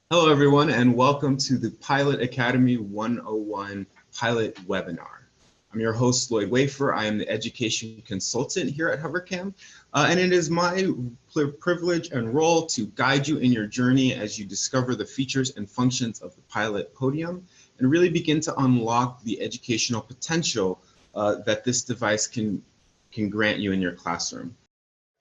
Hello, everyone, and welcome to the Pilot Academy 101 Pilot Webinar. I'm your host, Lloyd Wafer. I am the education consultant here at HoverCam, and it is my privilege and role to guide you in your journey as you discover the features and functions of the Pilot Podium and really begin to unlock the educational potential that this device can grant you in your classroom.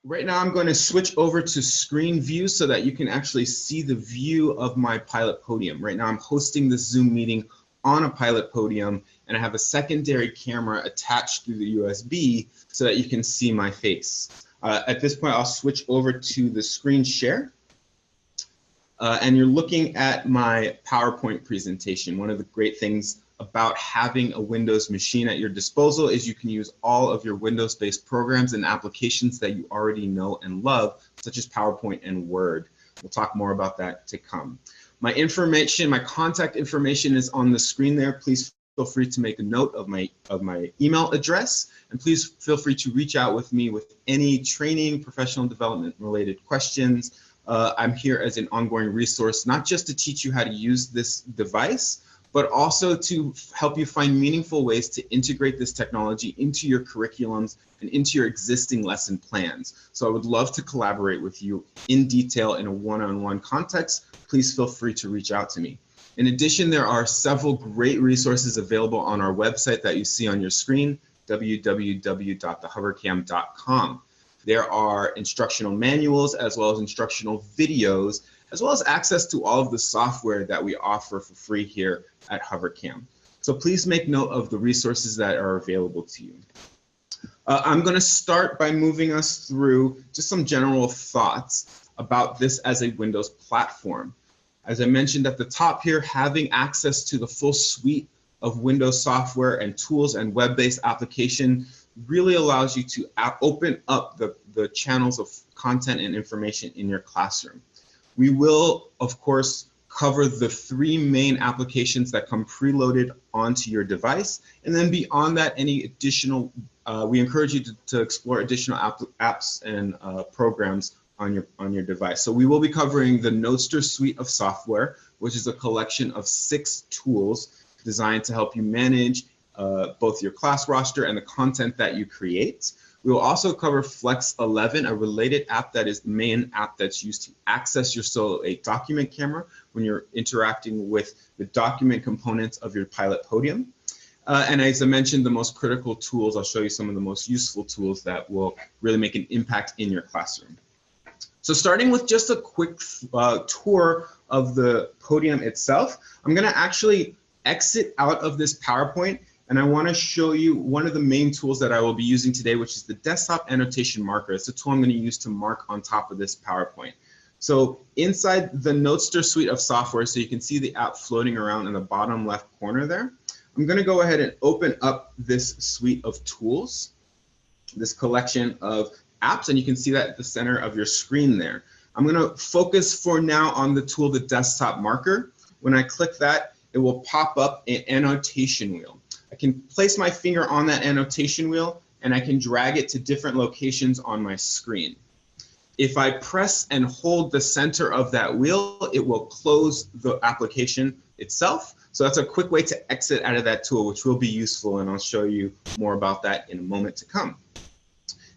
Right now, I'm going to switch over to screen view so that you can actually see the view of my Pilot Podium. Right now, I'm hosting this Zoom meeting on a Pilot Podium, and I have a secondary camera attached through the USB so that you can see my face. At this point, I'll switch over to the screen share. And you're looking at my PowerPoint presentation. One of the great things about having a Windows machine at your disposal is you can use all of your Windows-based programs and applications that you already know and love, such as PowerPoint and Word. We'll talk more about that to come. My information, my contact information is on the screen there. Please feel free to make a note of my email address, and please feel free to reach out with me with any training, professional development related questions. I'm here as an ongoing resource, not just to teach you how to use this device, but also to help you find meaningful ways to integrate this technology into your curriculums and into your existing lesson plans. So I would love to collaborate with you in detail in a one-on-one context. Please feel free to reach out to me. In addition, there are several great resources available on our website that you see on your screen, www.thehovercam.com. There are instructional manuals as well as instructional videos, as well as access to all of the software that we offer for free here at HoverCam. So please make note of the resources that are available to you. I'm going to start by moving us through just some general thoughts about this as a Windows platform. As I mentioned at the top here, having access to the full suite of Windows software and tools and web-based application really allows you to open up the channels of content and information in your classroom. We will, of course, cover the three main applications that come preloaded onto your device. And then beyond that, any additional, we encourage you to explore additional apps and programs on your device. So we will be covering the Nodester suite of software, which is a collection of 6 tools designed to help you manage both your class roster and the content that you create. We will also cover Flex 11, a related app that is the main app that's used to access your Solo 8 document camera when you're interacting with the document components of your Pilot Podium. And as I mentioned, the most critical tools, I'll show you some of the most useful tools that will really make an impact in your classroom. So starting with just a quick tour of the podium itself, I'm going to actually exit out of this PowerPoint, and I want to show you one of the main tools that I will be using today, which is the desktop annotation marker. It's a tool I'm going to use to mark on top of this PowerPoint. So inside the Nodester suite of software, so you can see the app floating around in the bottom left corner there, I'm going to go ahead and open up this suite of tools, this collection of apps, and you can see that at the center of your screen there. I'm going to focus for now on the tool, the desktop marker. When I click that, it will pop up an annotation wheel. I can place my finger on that annotation wheel and I can drag it to different locations on my screen. If I press and hold the center of that wheel, it will close the application itself. So that's a quick way to exit out of that tool, which will be useful, and I'll show you more about that in a moment to come.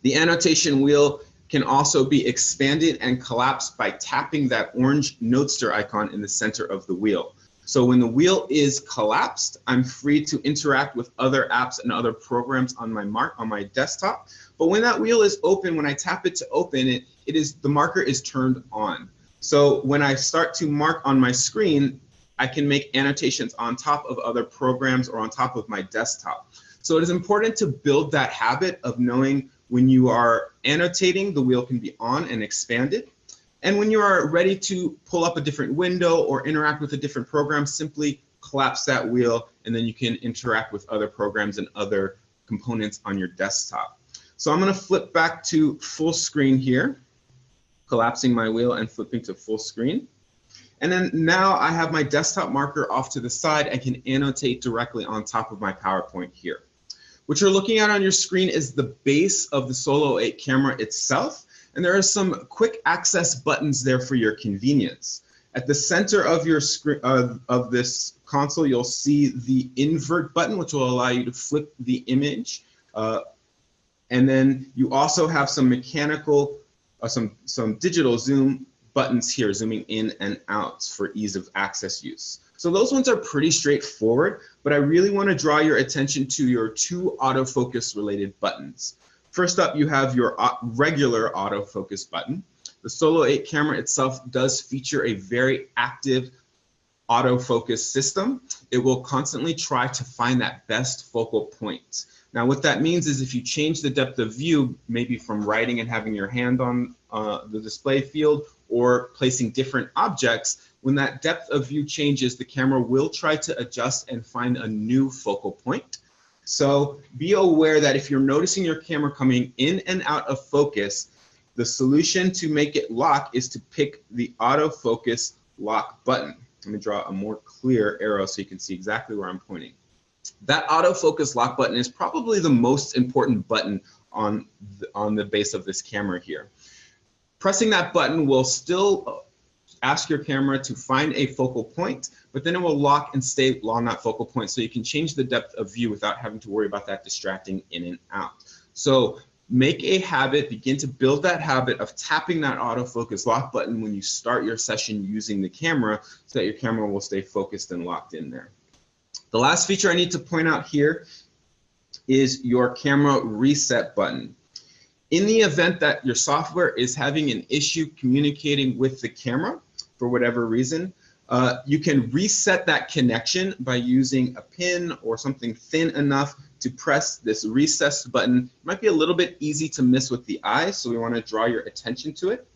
The annotation wheel can also be expanded and collapsed by tapping that orange Nodester icon in the center of the wheel. So when the wheel is collapsed, I'm free to interact with other apps and other programs on my desktop. But when that wheel is open, when I tap it to open it, the marker is turned on. So when I start to mark on my screen, I can make annotations on top of other programs or on top of my desktop. So it is important to build that habit of knowing when you are annotating, the wheel can be on and expanded. And when you are ready to pull up a different window or interact with a different program, simply collapse that wheel, and then you can interact with other programs and other components on your desktop. So I'm going to flip back to full screen here, collapsing my wheel and flipping to full screen. And then now I have my desktop marker off to the side and can annotate directly on top of my PowerPoint here. What you're looking at on your screen is the base of the Solo 8 camera itself. And there are some quick access buttons there for your convenience. At the center of your screen of this console, you'll see the invert button, which will allow you to flip the image. And then you also have some mechanical, some digital zoom buttons here, zooming in and out for ease of access use. So those ones are pretty straightforward, but I really want to draw your attention to your two autofocus related buttons. First up, you have your regular autofocus button. The Solo 8 camera itself does feature a very active autofocus system. It will constantly try to find that best focal point. Now, what that means is if you change the depth of view, maybe from writing and having your hand on the display field or placing different objects, when that depth of view changes, the camera will try to adjust and find a new focal point. So be aware that if you're noticing your camera coming in and out of focus, the solution to make it lock is to pick the autofocus lock button. Let me draw a more clear arrow so you can see exactly where I'm pointing. That autofocus lock button is probably the most important button on the base of this camera here. Pressing that button will still ask your camera to find a focal point, but then it will lock and stay on that focal point so you can change the depth of view without having to worry about that distracting in and out. So make a habit, begin to build that habit of tapping that autofocus lock button when you start your session using the camera so that your camera will stay focused and locked in there. The last feature I need to point out here is your camera reset button. In the event that your software is having an issue communicating with the camera for whatever reason, you can reset that connection by using a pin or something thin enough to press this recess button. It might be a little bit easy to miss with the eye, so we want to draw your attention to it.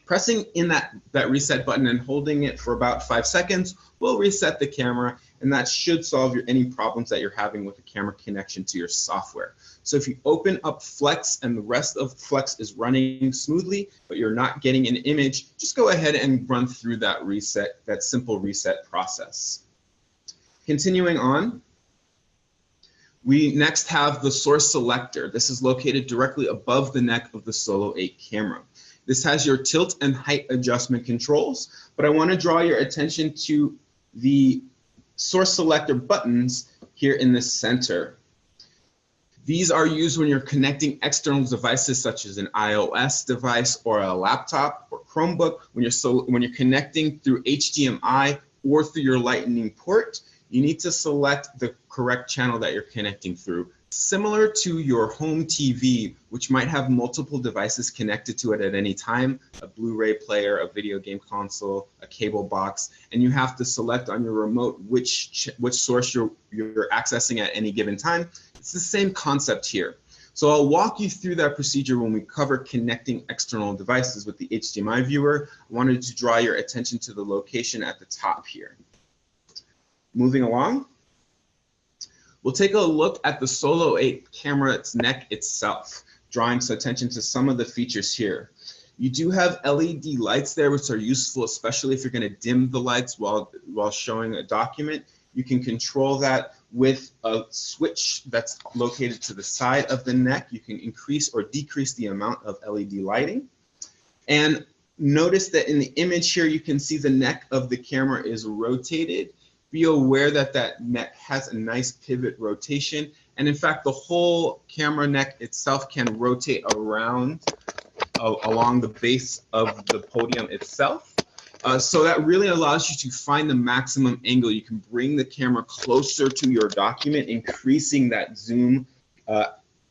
Pressing in that reset button and holding it for about 5 seconds will reset the camera, and that should solve any problems that you're having with the camera connection to your software. So if you open up Flex and the rest of Flex is running smoothly, but you're not getting an image, just go ahead and run through that reset, that simple reset process. Continuing on, we next have the source selector. This is located directly above the neck of the Solo 8 camera. This has your tilt and height adjustment controls, but I want to draw your attention to the source selector buttons here in the center. These are used when you're connecting external devices such as an iOS device or a laptop or Chromebook. When you're connecting through HDMI or through your Lightning port, you need to select the correct channel that you're connecting through. Similar to your home TV, which might have multiple devices connected to it at any time, a Blu-ray player, a video game console, a cable box, and you have to select on your remote which source you're accessing at any given time. It's the same concept here. So I'll walk you through that procedure when we cover connecting external devices with the HDMI viewer. I wanted to draw your attention to the location at the top here. Moving along. We'll take a look at the Solo 8 camera's neck itself, drawing some attention to some of the features here. You do have LED lights there, which are useful, especially if you're going to dim the lights while showing a document. You can control that with a switch that's located to the side of the neck. You can increase or decrease the amount of LED lighting. And notice that in the image here, you can see the neck of the camera is rotated. Be aware that that neck has a nice pivot rotation. And in fact, the whole camera neck itself can rotate around along the base of the podium itself. So that really allows you to find the maximum angle. You can bring the camera closer to your document, increasing that zoom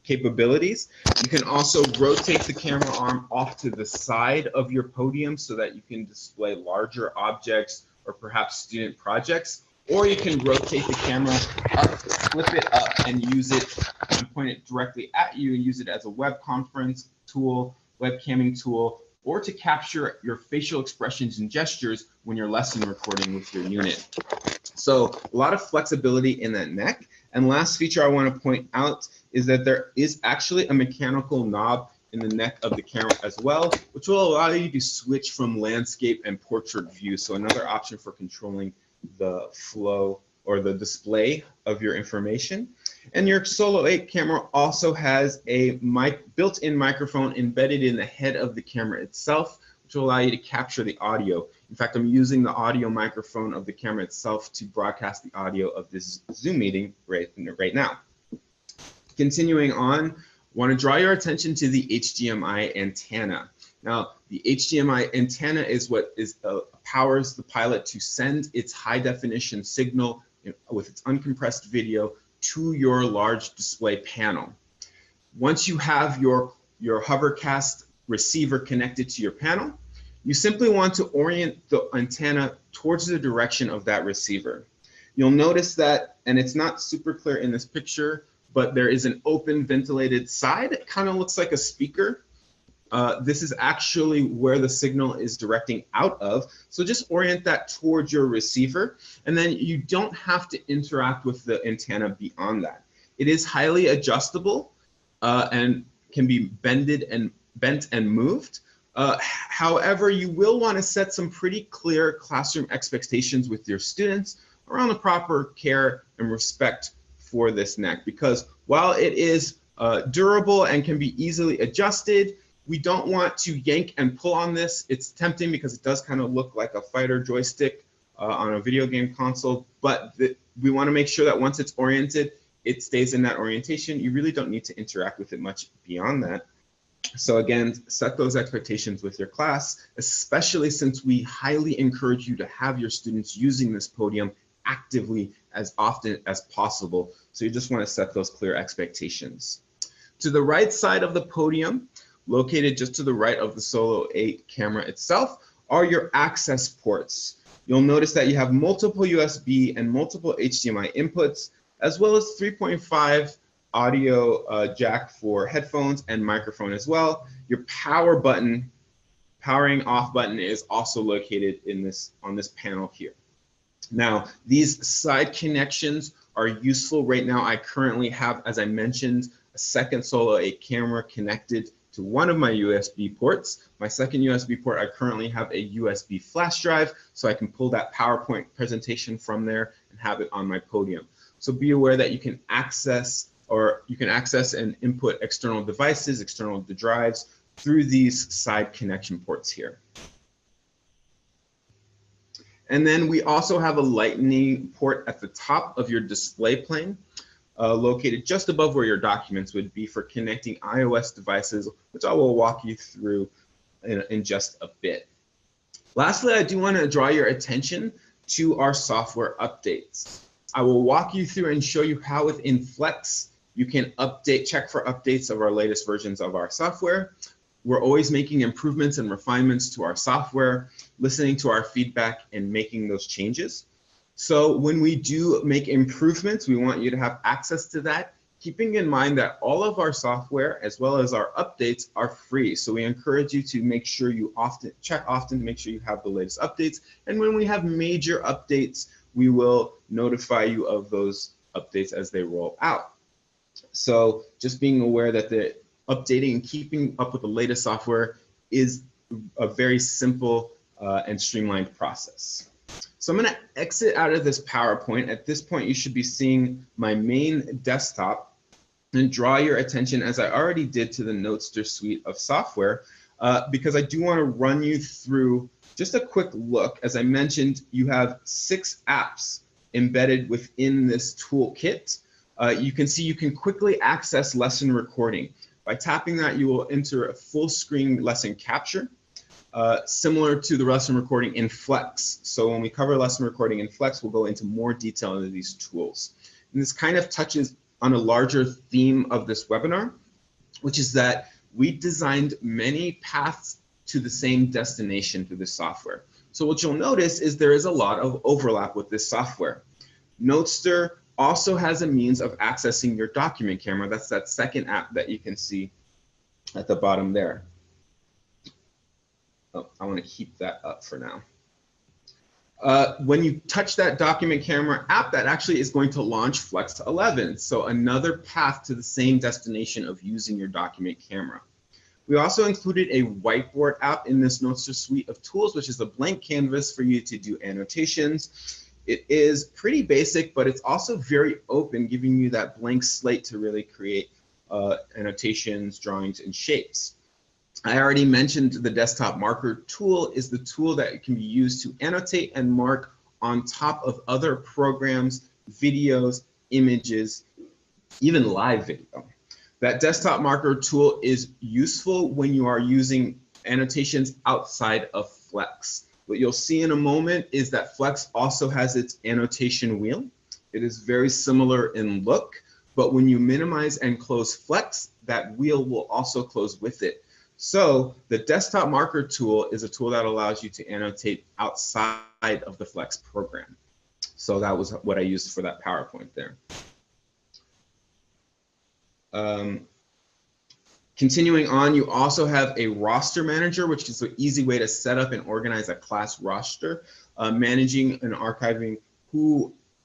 capabilities. You can also rotate the camera arm off to the side of your podium so that you can display larger objects or perhaps student projects. Or you can rotate the camera up, flip it up, and use it and point it directly at you and use it as a web conference tool, webcamming tool, or to capture your facial expressions and gestures when you're lesson recording with your unit. So a lot of flexibility in that neck. And last feature I want to point out is that there is actually a mechanical knob in the neck of the camera as well, which will allow you to switch from landscape and portrait view. So another option for controlling the flow or the display of your information. And your Solo 8 camera also has a built-in microphone embedded in the head of the camera itself, which which will allow you to capture the audio. In fact, I'm using the audio microphone of the camera itself to broadcast the audio of this Zoom meeting right now. Continuing on, want to draw your attention to the HDMI antenna. Now, the HDMI antenna is what powers the Pilot to send its high definition signal with its uncompressed video to your large display panel. Once you have your Hovercast receiver connected to your panel, you simply want to orient the antenna towards the direction of that receiver. You'll notice that, and it's not super clear in this picture, but there is an open ventilated side. It kind of looks like a speaker. This is actually where the signal is directing out of. So just orient that towards your receiver, and then you don't have to interact with the antenna beyond that. It is highly adjustable and can be bent and moved. However, you will want to set some pretty clear classroom expectations with your students around the proper care and respect for this neck, because while it is durable and can be easily adjusted, we don't want to yank and pull on this. It's tempting because it does kind of look like a fighter joystick on a video game console, but we want to make sure that once it's oriented, it stays in that orientation. You really don't need to interact with it much beyond that. So again, set those expectations with your class, especially since we highly encourage you to have your students using this podium actively as often as possible. So you just want to set those clear expectations. To the right side of the podium, located just to the right of the Solo 8 camera itself, are your access ports. You'll notice that you have multiple USB and multiple HDMI inputs, as well as 3.5 audio jack for headphones and microphone as well. Your power button, powering off button, is also located on this panel here. Now, these side connections are useful right now. I currently have, as I mentioned, a second Solo 8 camera connected to one of my USB ports. My second USB port, I currently have a USB flash drive, so I can pull that PowerPoint presentation from there and have it on my podium. So be aware that you can access and input external devices, external drives through these side connection ports here. And then we also have a Lightning port at the top of your display plane, located just above where your documents would be for connecting iOS devices, which I will walk you through in just a bit. Lastly, I do want to draw your attention to our software updates. I will walk you through and show you how within Flex you can check for updates of our latest versions of our software. We're always making improvements and refinements to our software, listening to our feedback and making those changes. So when we do make improvements, we want you to have access to that, keeping in mind that all of our software as well as our updates are free. So we encourage you to make sure you check often to make sure you have the latest updates. And when we have major updates, we will notify you of those updates as they roll out. So just being aware that the updating and keeping up with the latest software is a very simple and streamlined process. So I'm going to exit out of this PowerPoint. At this point, you should be seeing my main desktop and draw your attention, as I already did, to the Notester suite of software, because I do want to run you through just a quick look. As I mentioned, you have 6 apps embedded within this toolkit. You can see you can quickly access lesson recording. By tapping that, you will enter a full screen lesson capture, similar to the lesson recording in Flex. So when we cover lesson recording in Flex, we'll go into more detail into these tools. And this kind of touches on a larger theme of this webinar, which is that we designed many paths to the same destination through this software. So what you'll notice is there is a lot of overlap with this software. Notester also has a means of accessing your document camera. That's that second app that you can see at the bottom there. Oh, I want to keep that up for now. When you touch that document camera app, that actually is going to launch Flex 11. So another path to the same destination of using your document camera. We also included a whiteboard app in this Notester suite of tools, which is a blank canvas for you to do annotations. It is pretty basic, but it's also very open, giving you that blank slate to really create annotations, drawings, and shapes. I already mentioned the desktop marker tool is the tool that can be used to annotate and mark on top of other programs, videos, images, even live video. That desktop marker tool is useful when you are using annotations outside of Flex. What you'll see in a moment is that Flex also has its annotation wheel. It is very similar in look, but when you minimize and close Flex, that wheel will also close with it. So the desktop marker tool is a tool that allows you to annotate outside of the Flex program. So that was what I used for that PowerPoint there. Continuing on, you also have a roster manager, which is an easy way to set up and organize a class roster, managing and archiving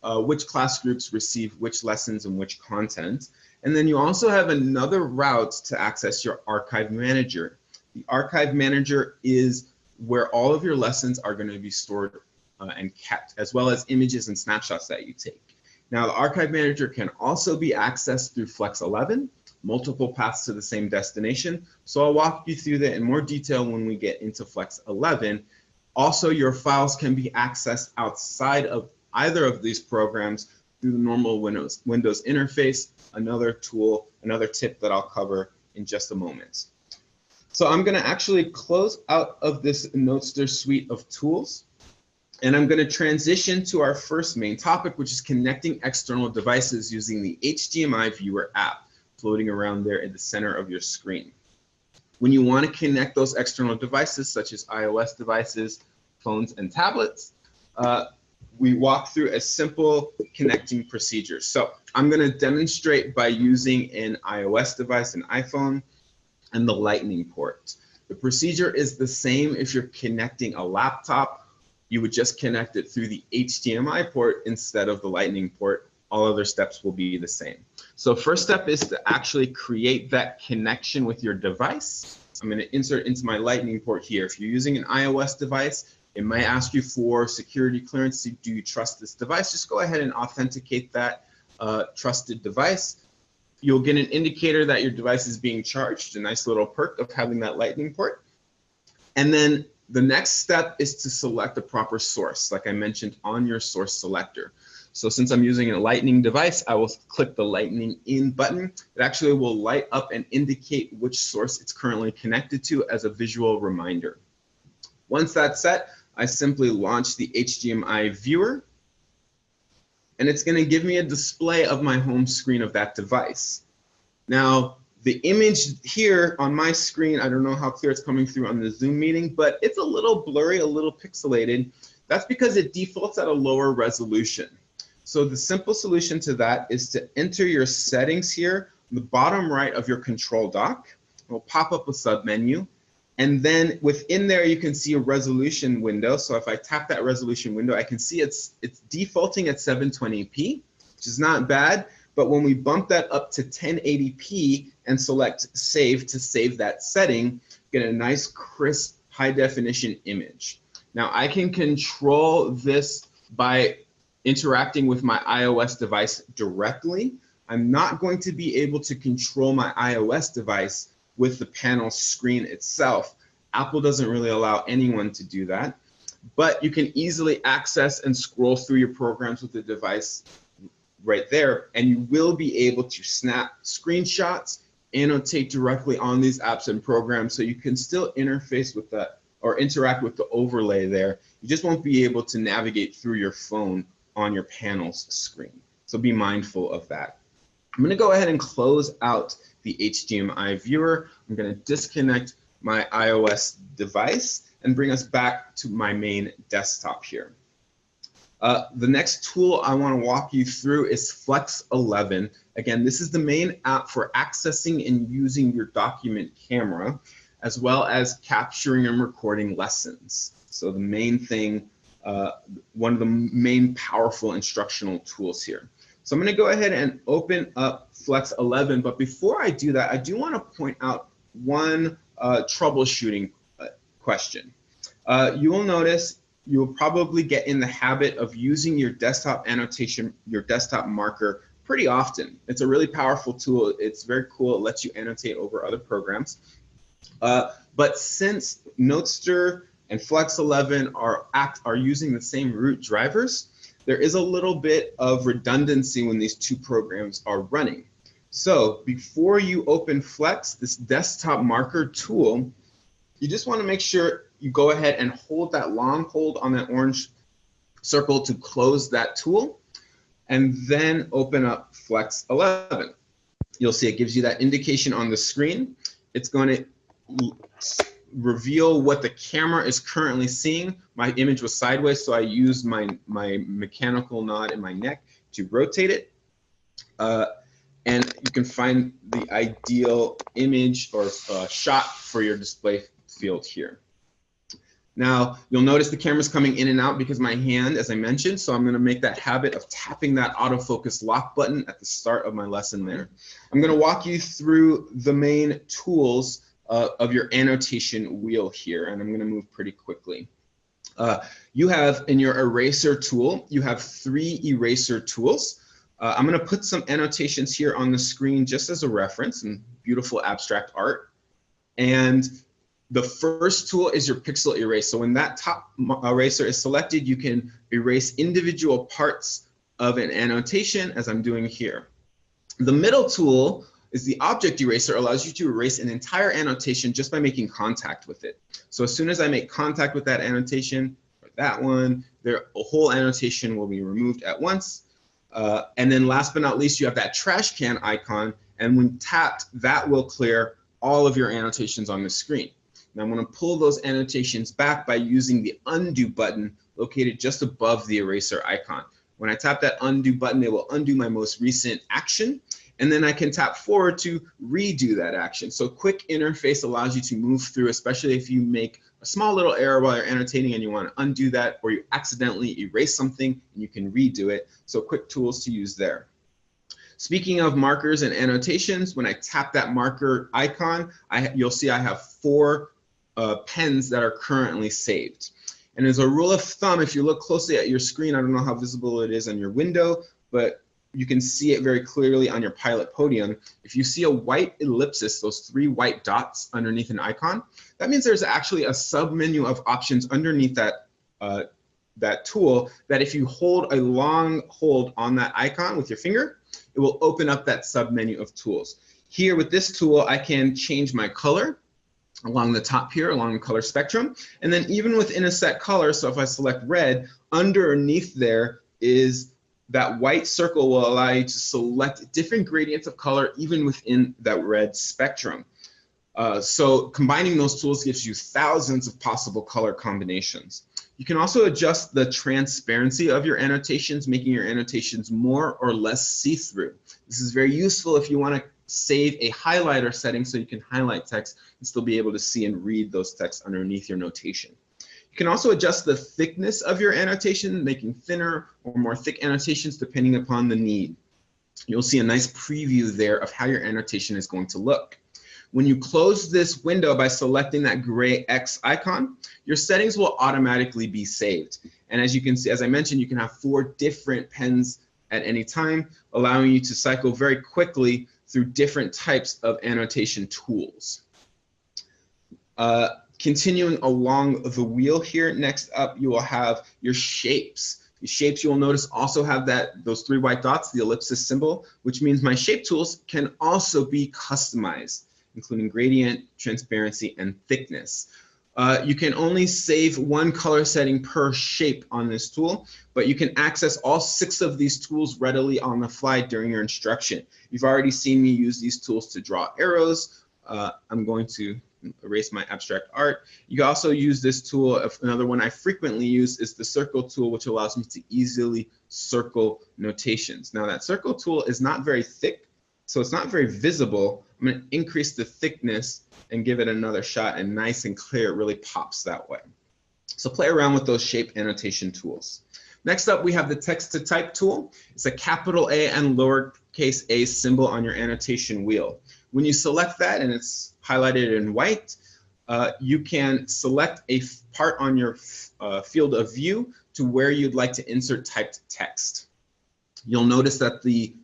which class groups receive which lessons and which content. And then you also have another route to access your archive manager. The archive manager is where all of your lessons are going to be stored and kept, as well as images and snapshots that you take. Now, the archive manager can also be accessed through Flex 11, multiple paths to the same destination. So I'll walk you through that in more detail when we get into Flex 11. Also, your files can be accessed outside of either of these programs through the normal Windows interface, another tool, another tip that I'll cover in just a moment. So I'm going to actually close out of this Notester suite of tools, and I'm going to transition to our first main topic, which is connecting external devices using the HDMI Viewer app floating around there in the center of your screen. When you want to connect those external devices, such as iOS devices, phones, and tablets, we walk through a simple connecting procedure. So I'm going to demonstrate by using an iOS device, an iPhone, and the Lightning port. The procedure is the same if you're connecting a laptop. You would just connect it through the HDMI port instead of the Lightning port. All other steps will be the same. So first step is to actually create that connection with your device. I'm going to insert into my Lightning port here. If you're using an iOS device, it might ask you for security clearance. Do you trust this device? Just go ahead and authenticate that trusted device. You'll get an indicator that your device is being charged, a nice little perk of having that Lightning port. And then the next step is to select the proper source, like I mentioned, on your source selector. So since I'm using a Lightning device, I will click the Lightning in button. It actually will light up and indicate which source it's currently connected to as a visual reminder. Once that's set, I simply launch the HDMI viewer, and it's going to give me a display of my home screen of that device. Now, the image here on my screen, I don't know how clear it's coming through on the Zoom meeting, but it's a little blurry, a little pixelated. That's because it defaults at a lower resolution. So the simple solution to that is to enter your settings here on the bottom right of your control dock. It will pop up a submenu. And then within there, you can see a resolution window. So if I tap that resolution window, I can see it's defaulting at 720p, which is not bad. But when we bump that up to 1080p and select save to save that setting, get a nice crisp high definition image. Now I can control this by interacting with my iOS device directly. I'm not going to be able to control my iOS device with the panel screen itself. Apple doesn't really allow anyone to do that, but you can easily access and scroll through your programs with the device right there, and you will be able to snap screenshots, annotate directly on these apps and programs, so you can still interface with that or interact with the overlay there. You just won't be able to navigate through your phone on your panel's screen. So be mindful of that. I'm going to go ahead and close out the HDMI viewer. I'm going to disconnect my iOS device and bring us back to my main desktop here. The next tool I want to walk you through is Flex 11. Again, this is the main app for accessing and using your document camera, as well as capturing and recording lessons. So the main thing, one of the main powerful instructional tools here. So I'm going to go ahead and open up Flex 11, but before I do that, I do want to point out one troubleshooting question. You will notice you'll probably get in the habit of using your desktop annotation, your desktop marker pretty often. It's a really powerful tool. It's very cool. It lets you annotate over other programs. But since Notester and Flex 11 are using the same root drivers, there is a little bit of redundancy when these two programs are running. So before you open Flex, this desktop marker tool, you just want to make sure you go ahead and hold that long hold on that orange circle to close that tool, and then open up Flex 11. You'll see it gives you that indication on the screen. It's going to reveal what the camera is currently seeing. My image was sideways, so I used my mechanical nod in my neck to rotate it. And you can find the ideal image or shot for your display field here. Now, you'll notice the camera's coming in and out because my hand, as I mentioned, so I'm gonna make that habit of tapping that autofocus lock button at the start of my lesson there. I'm gonna walk you through the main tools of your annotation wheel here, and I'm gonna move pretty quickly. You have in your eraser tool, you have 3 eraser tools. I'm gonna put some annotations here on the screen just as a reference, and beautiful abstract art. And the first tool is your pixel erase. So when that top eraser is selected, you can erase individual parts of an annotation, as I'm doing here. The middle tool is the object eraser, allows you to erase an entire annotation just by making contact with it. So as soon as I make contact with that annotation, or that one, a whole annotation will be removed at once. And then last but not least, you have that trash can icon, and when tapped, that will clear all of your annotations on the screen. Now I'm going to pull those annotations back by using the undo button located just above the eraser icon. When I tap that undo button, it will undo my most recent action, and then I can tap forward to redo that action. So quick interface allows you to move through, especially if you make a small little error while you're annotating and you want to undo that, or you accidentally erase something and you can redo it. So quick tools to use there. Speaking of markers and annotations, when I tap that marker icon, you'll see I have 4 pens that are currently saved. And as a rule of thumb, if you look closely at your screen, I don't know how visible it is on your window, but you can see it very clearly on your Pilot Podium. If you see a white ellipsis, those 3 white dots underneath an icon, that means there's actually a submenu of options underneath that tool that if you hold a long hold on that icon with your finger, it will open up that submenu of tools. Here with this tool, I can change my color along the top here, along the color spectrum. And then even within a set color, so if I select red, underneath there is that white circle will allow you to select different gradients of color even within that red spectrum. So combining those tools gives you thousands of possible color combinations. You can also adjust the transparency of your annotations, making your annotations more or less see-through. This is very useful if you want to save a highlighter setting so you can highlight text and still be able to see and read those texts underneath your notation. You can also adjust the thickness of your annotation, making thinner or more thick annotations depending upon the need. You'll see a nice preview there of how your annotation is going to look. When you close this window by selecting that gray X icon, your settings will automatically be saved. And as you can see, as I mentioned, you can have 4 different pens at any time, allowing you to cycle very quickly through different types of annotation tools. Continuing along the wheel here, next up you will have your shapes. The shapes you will notice also have those 3 white dots, the ellipsis symbol, which means my shape tools can also be customized, including gradient, transparency, and thickness. You can only save 1 color setting per shape on this tool, but you can access all 6 of these tools readily on the fly during your instruction. You've already seen me use these tools to draw arrows. I'm going to erase my abstract art. You can also use this tool. Another one I frequently use is the circle tool, which allows me to easily circle notations. Now that circle tool is not very thick, so it's not very visible. I'm going to increase the thickness and give it another shot, and nice and clear, it really pops that way. So play around with those shape annotation tools. Next up, we have the text to type tool. It's a capital A and lowercase a symbol on your annotation wheel. When you select that and it's highlighted in white, you can select a part on your field of view to where you'd like to insert typed text. You'll notice that the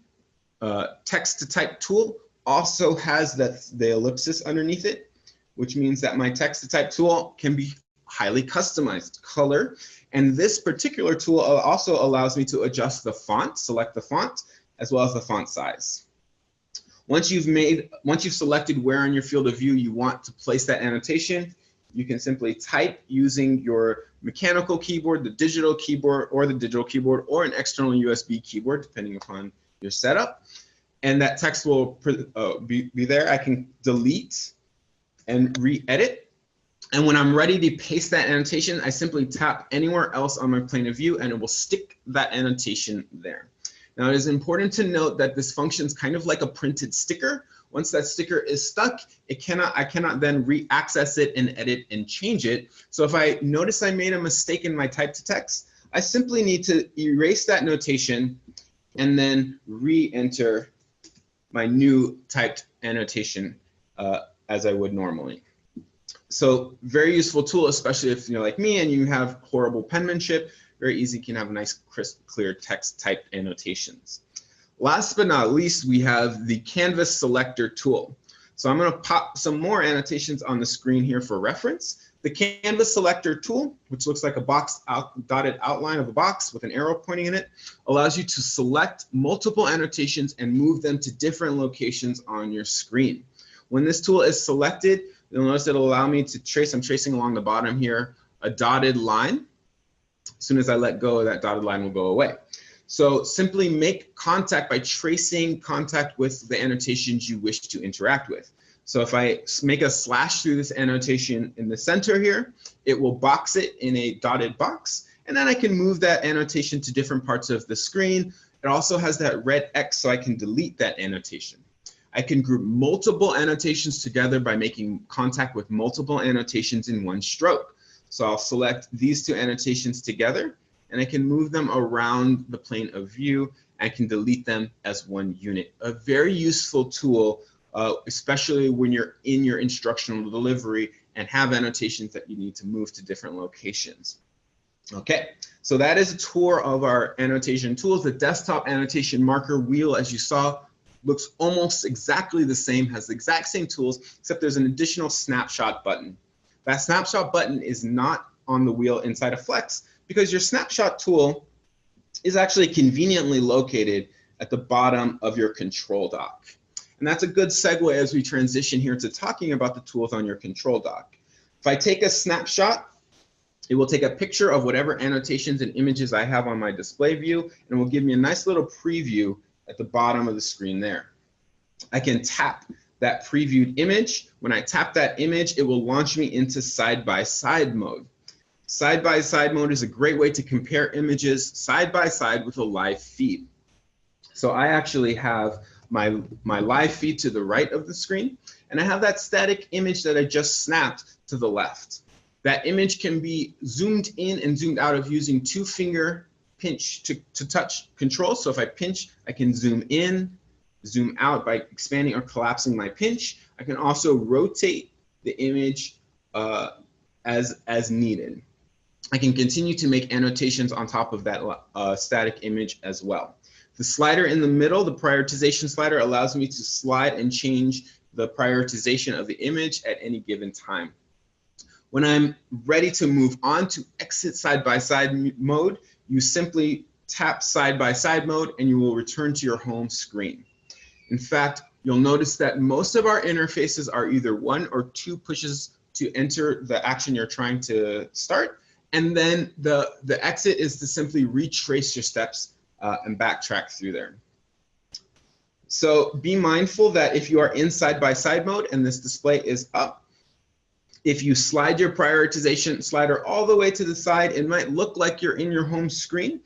text to type tool also has the ellipsis underneath it. which means that my text-to-type tool can be highly customized. Color, and this particular tool also allows me to adjust the font, select the font, as well as the font size. Once you've selected where in your field of view you want to place that annotation, you can simply type using your mechanical keyboard, the digital keyboard, or an external USB keyboard, depending upon your setup. And that text will be there. I can delete and re-edit. And when I'm ready to paste that annotation, I simply tap anywhere else on my plane of view and it will stick that annotation there. Now, it is important to note that this function is kind of like a printed sticker. Once that sticker is stuck, I cannot then re-access it and edit and change it. So if I notice I made a mistake in my type to text, I simply need to erase that notation and then re-enter my new typed annotation as I would normally. So very useful tool, especially if you're like me and you have horrible penmanship. Very easy, you can have nice, crisp, clear text type annotations. Last but not least, we have the Canvas Selector tool. So I'm going to pop some more annotations on the screen here for reference. The Canvas Selector tool, which looks like a dotted outline of a box with an arrow pointing in it, allows you to select multiple annotations and move them to different locations on your screen. When this tool is selected, you'll notice it'll allow me to trace, I'm tracing along the bottom here, a dotted line. As soon as I let go, that dotted line will go away. So simply make contact by tracing contact with the annotations you wish to interact with. So if I make a slash through this annotation in the center here, it will box it in a dotted box. And then I can move that annotation to different parts of the screen. It also has that red X so I can delete that annotation. I can group multiple annotations together by making contact with multiple annotations in one stroke. So I'll select these two annotations together and I can move them around the plane of view. I can delete them as one unit. A very useful tool, especially when you're in your instructional delivery and have annotations that you need to move to different locations. Okay, so that is a tour of our annotation tools. The desktop annotation marker wheel, as you saw, looks almost exactly the same, has the exact same tools, except there's an additional snapshot button. That snapshot button is not on the wheel inside of Flex because your snapshot tool is actually conveniently located at the bottom of your control dock. And that's a good segue as we transition here to talking about the tools on your control dock. If I take a snapshot, it will take a picture of whatever annotations and images I have on my display view, and it will give me a nice little preview at the bottom of the screen there. I can tap that previewed image. When I tap that image, it will launch me into side-by-side mode. Side-by-side mode is a great way to compare images side by side with a live feed. So I actually have my live feed to the right of the screen, and I have that static image that I just snapped to the left. That image can be zoomed in and zoomed out of using two-finger pinch to touch control. So if I pinch, I can zoom in, zoom out by expanding or collapsing my pinch. I can also rotate the image as needed. I can continue to make annotations on top of that static image as well. The slider in the middle, the prioritization slider, allows me to slide and change the prioritization of the image at any given time. When I'm ready to move on to exit side-by-side mode, you simply tap side-by-side mode and you will return to your home screen. In fact, you'll notice that most of our interfaces are either 1 or 2 pushes to enter the action you're trying to start. And then the exit is to simply retrace your steps and backtrack through there. So be mindful that if you are in side-by-side mode and this display is up, if you slide your prioritization slider all the way to the side, it might look like you're in your home screen,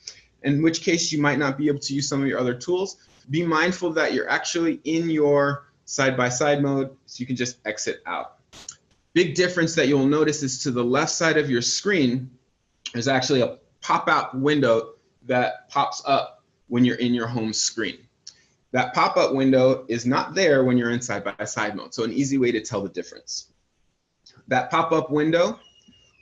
in which case you might not be able to use some of your other tools. Be mindful that you're actually in your side-by-side mode, so you can just exit out. Big difference that you'll notice is to the left side of your screen, there's actually a pop-out window that pops up when you're in your home screen. That pop-up window is not there when you're in side-by-side mode, so an easy way to tell the difference. That pop-up window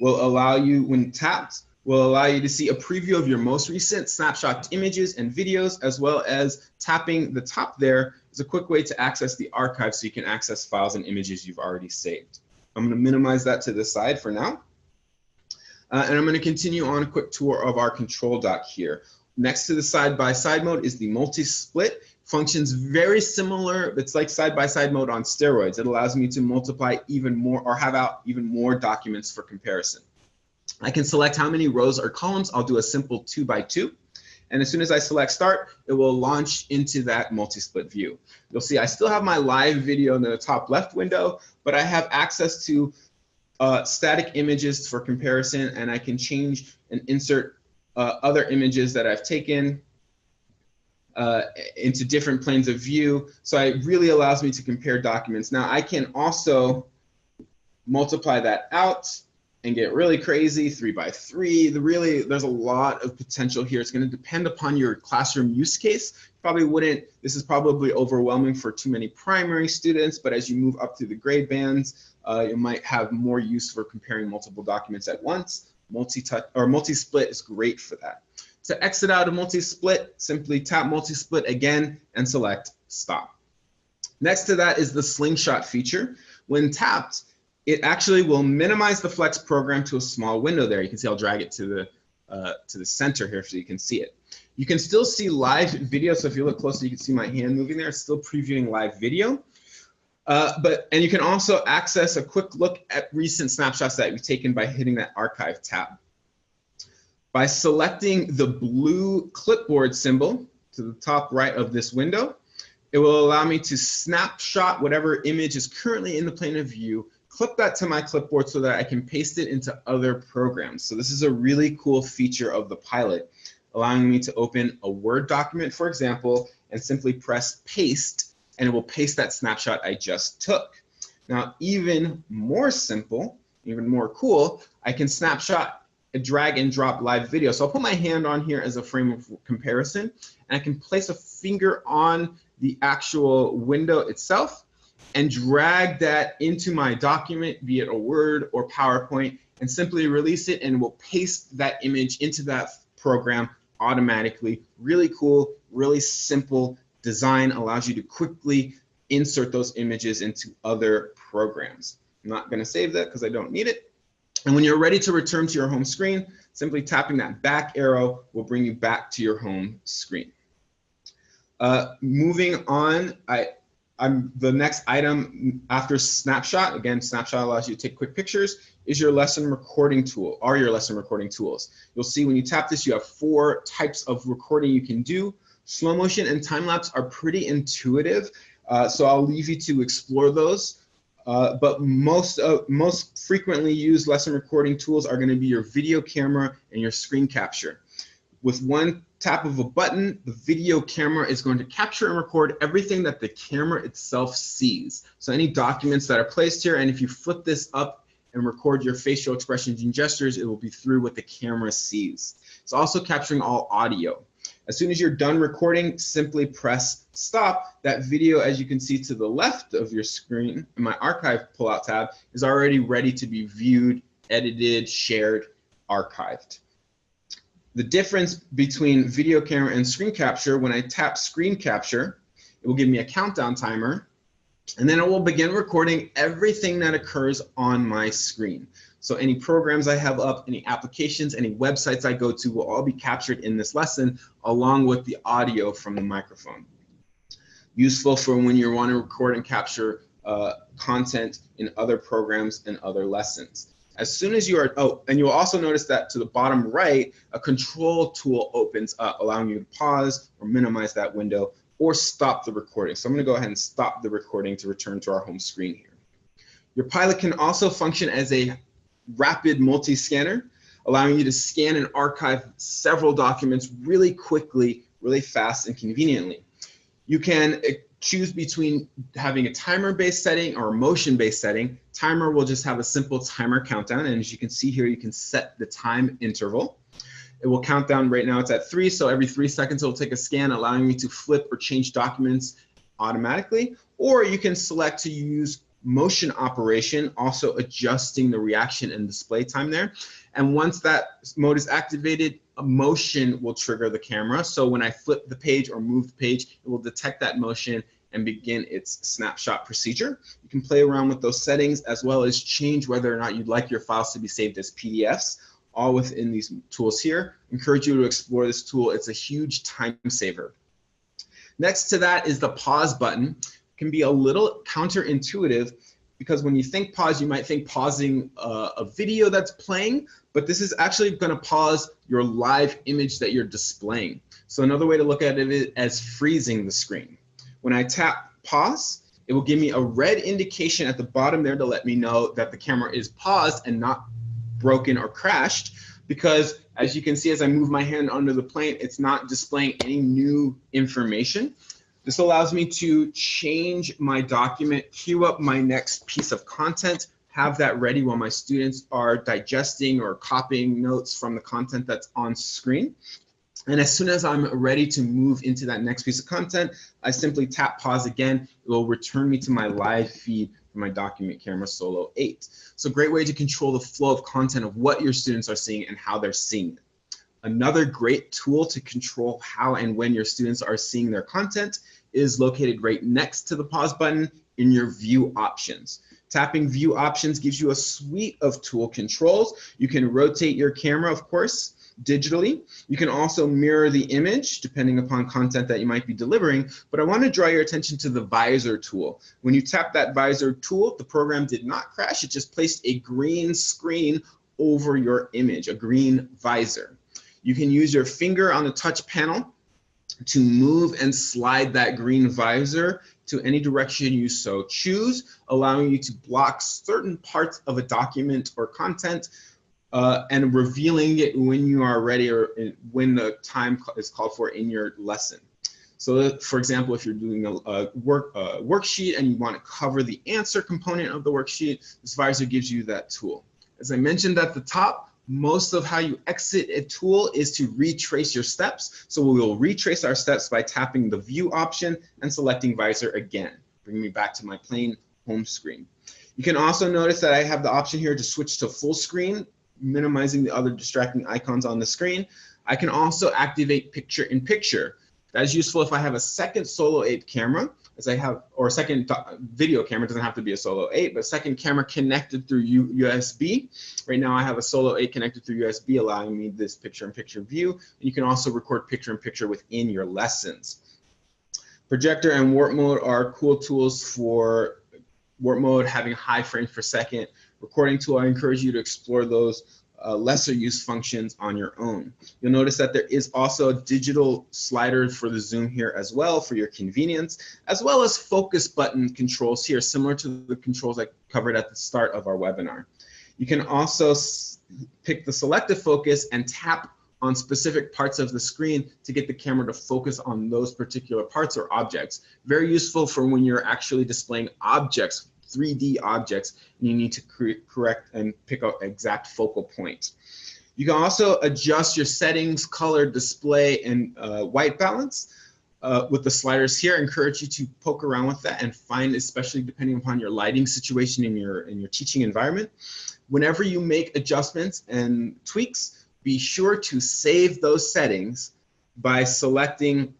will allow you, when tapped, will allow you to see a preview of your most recent snapshot images and videos, as well as tapping the top there is a quick way to access the archive so you can access files and images you've already saved. I'm going to minimize that to the side for now. And I'm going to continue on a quick tour of our control dock here. Next to the side-by-side mode is the multi-split. Functions very similar. It's like side-by-side mode on steroids. It allows me to multiply even more or have out even more documents for comparison. I can select how many rows or columns. I'll do a simple 2x2. And as soon as I select start, it will launch into that multi-split view. You'll see I still have my live video in the top left window, but I have access to static images for comparison, and I can change and insert other images that I've taken into different planes of view. So it really allows me to compare documents. Now I can also multiply that out and get really crazy, 3x3. There's a lot of potential here. It's going to depend upon your classroom use case. This is probably overwhelming for too many primary students, but as you move up through the grade bands, you might have more use for comparing multiple documents at once. Multi-split is great for that. To exit out of multi-split, simply tap multi-split again and select stop. Next to that is the slingshot feature. When tapped, it actually will minimize the flex program to a small window there. You can see I'll drag it to the center here so you can see it. You can still see live video, so if you look closely, you can see my hand moving there. It's still previewing live video. And you can also access a quick look at recent snapshots that you've taken by hitting that archive tab. By selecting the blue clipboard symbol to the top right of this window, it will allow me to snapshot whatever image is currently in the plane of view, clip that to my clipboard so that I can paste it into other programs. So this is a really cool feature of the pilot, allowing me to open a Word document, for example, and simply press paste, and it will paste that snapshot I just took. Now, even more simple, even more cool, I can snapshot a drag and drop live video. So I'll put my hand on here as a frame of comparison, and I can place a finger on the actual window itself and drag that into my document, be it a Word or PowerPoint, and simply release it, and it will paste that image into that program automatically. Really cool, really simple design, allows you to quickly insert those images into other programs. I'm not going to save that because I don't need it. And when you're ready to return to your home screen, simply tapping that back arrow will bring you back to your home screen. Moving on, the next item after snapshot, again, snapshot allows you to take quick pictures, is your lesson recording tool, or your lesson recording tools. You'll see when you tap this, you have 4 types of recording you can do. Slow motion and time lapse are pretty intuitive, so I'll leave you to explore those. But most frequently used lesson recording tools are going to be your video camera and your screen capture. With one tap of a button, the video camera is going to capture and record everything that the camera itself sees. So any documents that are placed here, and if you flip this up and record your facial expressions and gestures, it will be through what the camera sees. It's also capturing all audio. As soon as you're done recording, simply press stop. That video, as you can see to the left of your screen, in my archive pullout tab, is already ready to be viewed, edited, shared, archived. The difference between video camera and screen capture, when I tap screen capture, it will give me a countdown timer, and then it will begin recording everything that occurs on my screen. So any programs I have up, any applications, any websites I go to will all be captured in this lesson, along with the audio from the microphone. Useful for when you want to record and capture content in other programs and other lessons. As soon as you are, and you'll also notice that to the bottom right, a control tool opens up, allowing you to pause or minimize that window or stop the recording. So I'm going to go ahead and stop the recording to return to our home screen here. Your pilot can also function as a rapid multi-scanner, allowing you to scan and archive several documents really quickly, really fast, and conveniently. You can choose between having a timer-based setting or a motion-based setting. Timer will just have a simple timer countdown, and as you can see here, you can set the time interval. It will count down. Right now it's at 3, so every 3 seconds it will take a scan, allowing you to flip or change documents automatically. Or you can select to use motion operation, also adjusting the reaction and display time there. And once that mode is activated, a motion will trigger the camera. So when I flip the page or move the page, it will detect that motion and begin its snapshot procedure. You can play around with those settings as well as change whether or not you'd like your files to be saved as PDFs, all within these tools here. Encourage you to explore this tool. It's a huge time saver. Next to that is the pause button. It can be a little counterintuitive because when you think pause, you might think pausing a video that's playing, but this is actually going to pause your live image that you're displaying. So another way to look at it is as freezing the screen. When I tap pause, it will give me a red indication at the bottom there to let me know that the camera is paused and not broken or crashed, because as you can see, as I move my hand under the plane, it's not displaying any new information. This allows me to change my document, queue up my next piece of content, have that ready while my students are digesting or copying notes from the content that's on screen. And as soon as I'm ready to move into that next piece of content, I simply tap pause again. It will return me to my live feed for my document camera Solo 8. So great way to control the flow of content of what your students are seeing and how they're seeing it. Another great tool to control how and when your students are seeing their content is located right next to the pause button in your view options. Tapping view options gives you a suite of tool controls. You can rotate your camera, of course, digitally. You can also mirror the image depending upon content that you might be delivering, but I want to draw your attention to the visor tool. When you tap that visor tool, the program did not crash. It just placed a green screen over your image, a green visor. You can use your finger on the touch panel to move and slide that green visor to any direction you so choose, allowing you to block certain parts of a document or content and revealing it when you are ready or when the time is called for in your lesson. So for example, if you're doing a worksheet and you want to cover the answer component of the worksheet, this visor gives you that tool. As I mentioned at the top, most of how you exit a tool is to retrace your steps. So we will retrace our steps by tapping the view option and selecting visor again, bringing me back to my plain home screen. You can also notice that I have the option here to switch to full screen, minimizing the other distracting icons on the screen. I can also activate picture in picture. That's useful if I have a second Solo 8 camera, as I have, or a second video camera. It doesn't have to be a Solo 8, but second camera connected through USB. Right now I have a Solo 8 connected through USB, allowing me this picture-in-picture view. And you can also record picture-in-picture within your lessons. Projector and warp mode are cool tools for warp mode, having high frames per second. Recording tool, I encourage you to explore those lesser used functions on your own. You'll notice that there is also a digital slider for the zoom here as well for your convenience, as well as focus button controls here, similar to the controls I covered at the start of our webinar. You can also pick the selective focus and tap on specific parts of the screen to get the camera to focus on those particular parts or objects. Very useful for when you're actually displaying objects, 3D objects, and you need to correct and pick out exact focal point. You can also adjust your settings, color, display, and white balance with the sliders here. I encourage you to poke around with that and find, especially depending upon your lighting situation in your teaching environment. Whenever you make adjustments and tweaks, be sure to save those settings by selecting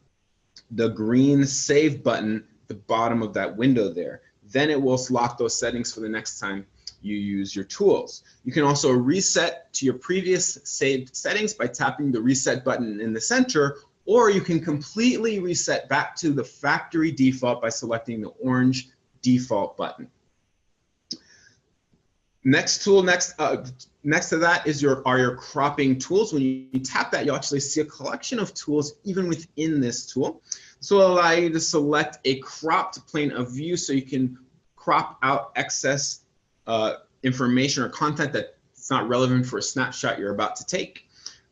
the green save button at the bottom of that window there. Then it will lock those settings for the next time you use your tools. You can also reset to your previous saved settings by tapping the reset button in the center, or you can completely reset back to the factory default by selecting the orange default button. Next tool, next to that is are your cropping tools. When you tap that, you'll actually see a collection of tools even within this tool. This will allow you to select a cropped plane of view so you can crop out excess information or content that's not relevant for a snapshot you're about to take.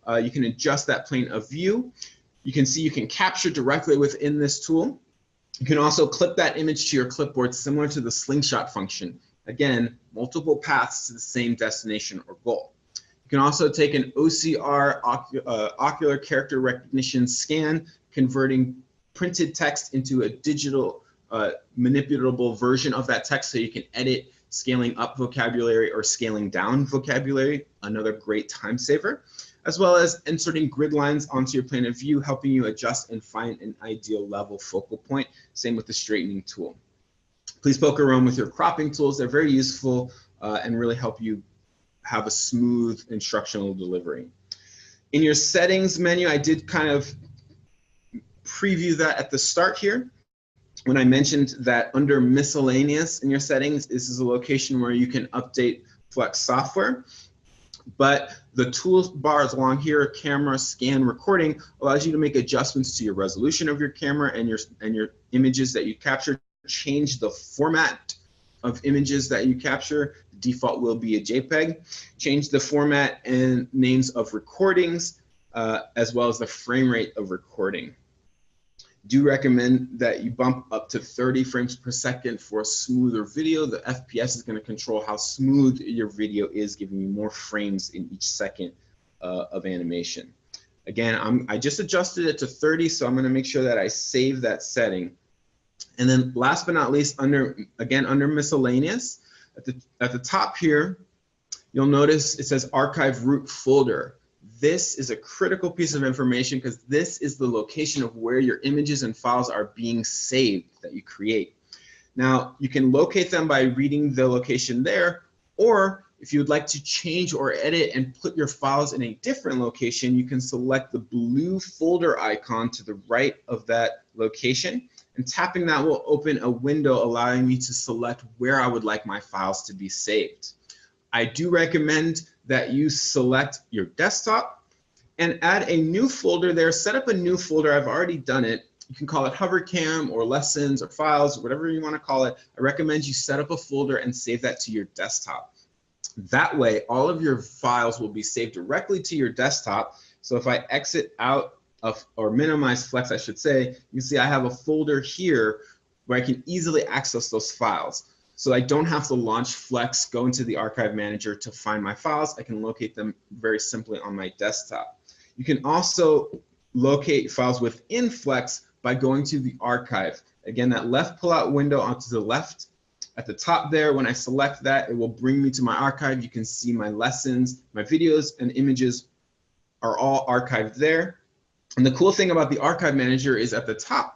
You can adjust that plane of view. You can see you can capture directly within this tool. You can also clip that image to your clipboard, similar to the Slingshot function. Again, multiple paths to the same destination or goal. You can also take an OCR, ocular character recognition scan, converting printed text into a digital manipulable version of that text so you can edit scaling up vocabulary or scaling down vocabulary, another great time saver. as well as inserting grid lines onto your plane of view, helping you adjust and find an ideal level focal point. Same with the straightening tool. Please poke around with your cropping tools. They're very useful and really help you have a smooth instructional delivery. In your settings menu, I did kind of preview that at the start here when I mentioned that under miscellaneous in your settings, this is a location where you can update Flex software. But the toolbars along here, camera, scan, recording, allows you to make adjustments to your resolution of your camera and your images that you capture. Change the format of images that you capture. The default will be a JPEG. Change the format and names of recordings, as well as the frame rate of recording. Do recommend that you bump up to 30 frames per second for a smoother video. The FPS is going to control how smooth your video is, giving you more frames in each second of animation. Again, I just adjusted it to 30, so I'm going to make sure that I save that setting. And then last but not least, under miscellaneous, at the top here, you'll notice it says archive root folder. This is a critical piece of information because this is the location of where your images and files are being saved that you create. Now, you can locate them by reading the location there, or if you would like to change or edit and put your files in a different location, you can select the blue folder icon to the right of that location, and tapping that will open a window allowing me to select where I would like my files to be saved. I do recommend that you select your desktop and add a new folder there. Set up a new folder. I've already done it. You can call it HoverCam or lessons or files, whatever you want to call it. I recommend you set up a folder and save that to your desktop. That way, all of your files will be saved directly to your desktop. So if I exit out of, or minimize Flex, I should say, you can see I have a folder here where I can easily access those files. So I don't have to launch Flex, go into the archive manager to find my files. I can locate them very simply on my desktop. You can also locate files within Flex by going to the archive. Again, that left pull-out window onto the left. At the top there, when I select that, it will bring me to my archive. You can see my lessons, my videos and images are all archived there. And the cool thing about the archive manager is at the top,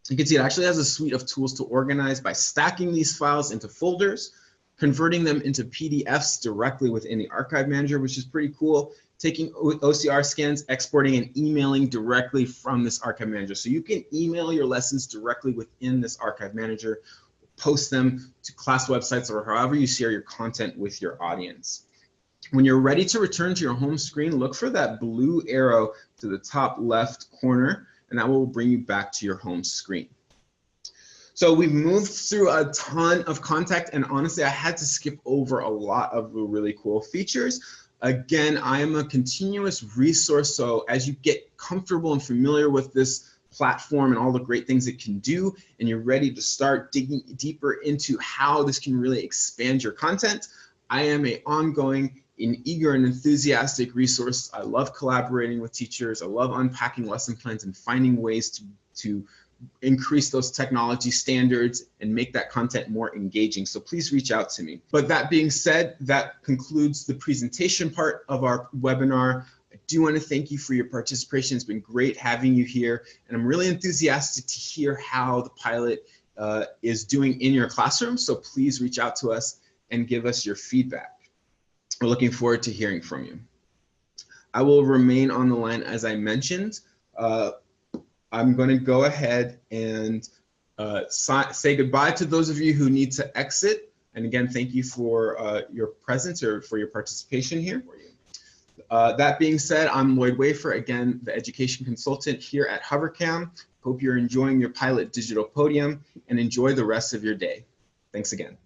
you can see it actually has a suite of tools to organize by stacking these files into folders, converting them into PDFs directly within the archive manager, which is pretty cool, taking OCR scans, exporting and emailing directly from this archive manager. So you can email your lessons directly within this archive manager, post them to class websites or however you share your content with your audience. When you're ready to return to your home screen, look for that blue arrow to the top left corner, and that will bring you back to your home screen. So we've moved through a ton of content, and honestly, I had to skip over a lot of the really cool features. Again, I am a continuous resource, so as you get comfortable and familiar with this platform and all the great things it can do, and you're ready to start digging deeper into how this can really expand your content, I am an ongoing an eager and enthusiastic resource. I love collaborating with teachers. I love unpacking lesson plans and finding ways to increase those technology standards and make that content more engaging. So please reach out to me. But that being said, that concludes the presentation part of our webinar. I do want to thank you for your participation. It's been great having you here. And I'm really enthusiastic to hear how the pilot is doing in your classroom. So please reach out to us and give us your feedback. We're looking forward to hearing from you. I will remain on the line as I mentioned. I'm going to go ahead and say goodbye to those of you who need to exit. And again, thank you for your presence or for your participation here. That being said, I'm Lloyd Wafer, again, the education consultant here at HoverCam. Hope you're enjoying your pilot digital podium and enjoy the rest of your day. Thanks again.